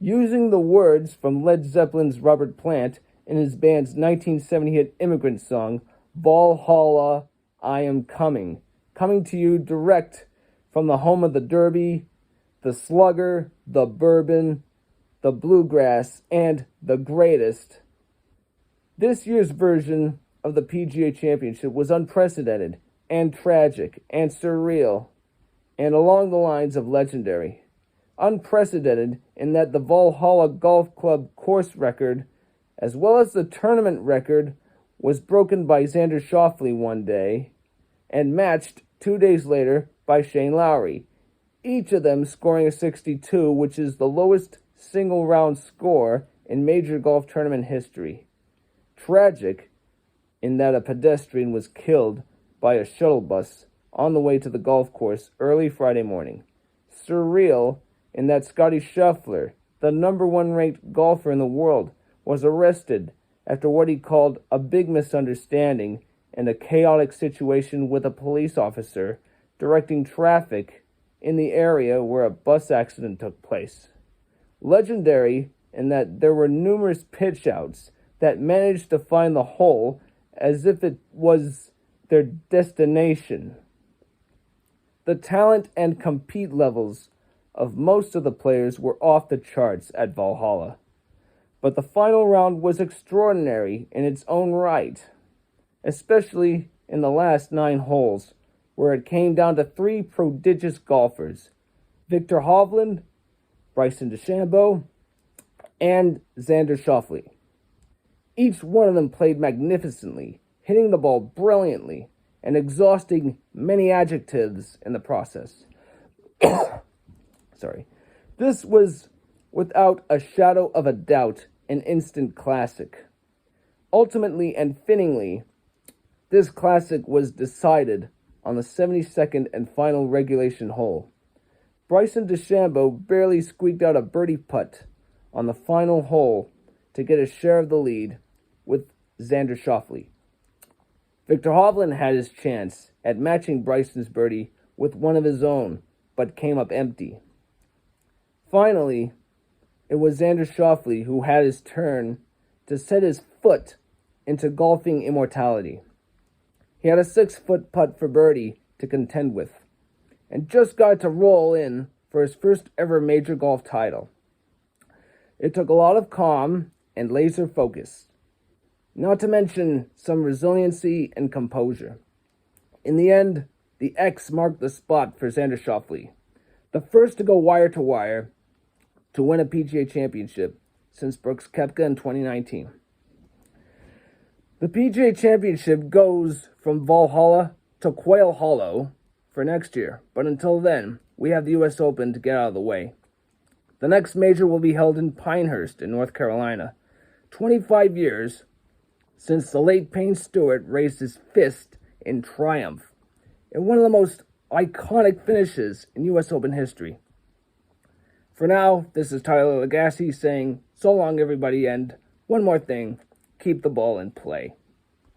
using the words from Led Zeppelin's Robert Plant in his band's 1970 hit immigrant song, Valhalla, I Am Coming. Coming to you direct from the home of the Derby, the Slugger, the Bourbon, the Bluegrass, and the greatest. This year's version of the PGA Championship was unprecedented and tragic and surreal and along the lines of legendary. Unprecedented in that the Valhalla Golf Club course record, as well as the tournament record, was broken by Xander Schauffle one day and matched 2 days later by Shane Lowry, each of them scoring a 62, which is the lowest single-round score in major golf tournament history. Tragic in that a pedestrian was killed by a shuttle bus on the way to the golf course early Friday morning. Surreal in that Scotty Scheffler, the number one ranked golfer in the world, was arrested after what he called a big misunderstanding and a chaotic situation with a police officer directing traffic in the area where a bus accident took place. Legendary in that there were numerous pitch outs that managed to find the hole as if it was their destination. The talent and compete levels of most of the players were off the charts at Valhalla, but the final round was extraordinary in its own right, especially in the last 9 holes, where it came down to 3 prodigious golfers, Viktor Hovland, Bryson DeChambeau, and Xander Schauffle. Each one of them played magnificently, hitting the ball brilliantly, and exhausting many adjectives in the process. This was, without a shadow of a doubt, an instant classic. Ultimately and fittingly, this classic was decided on the 72nd and final regulation hole. Bryson DeChambeau barely squeaked out a birdie putt on the final hole to get a share of the lead with Xander Schauffle. Viktor Hovland had his chance at matching Bryson's birdie with one of his own, but came up empty. Finally, it was Xander Schauffle who had his turn to set his foot into golfing immortality. He had a 6-foot putt for birdie to contend with, and just got to roll in for his first ever major golf title. It took a lot of calm and laser focus, not to mention some resiliency and composure. In the end, the X marked the spot for Xander Schauffle, the first to go wire to wire to win a PGA Championship since Brooks Koepka in 2019. The PGA Championship goes from Valhalla to Quail Hollow for next year, but until then, we have the U.S. Open to get out of the way. The next major will be held in Pinehurst in North Carolina, 25 years since the late Payne Stewart raised his fist in triumph in one of the most iconic finishes in U.S. Open history. For now, this is Tyler Lagasse saying so long, everybody, and one more thing, keep the ball in play.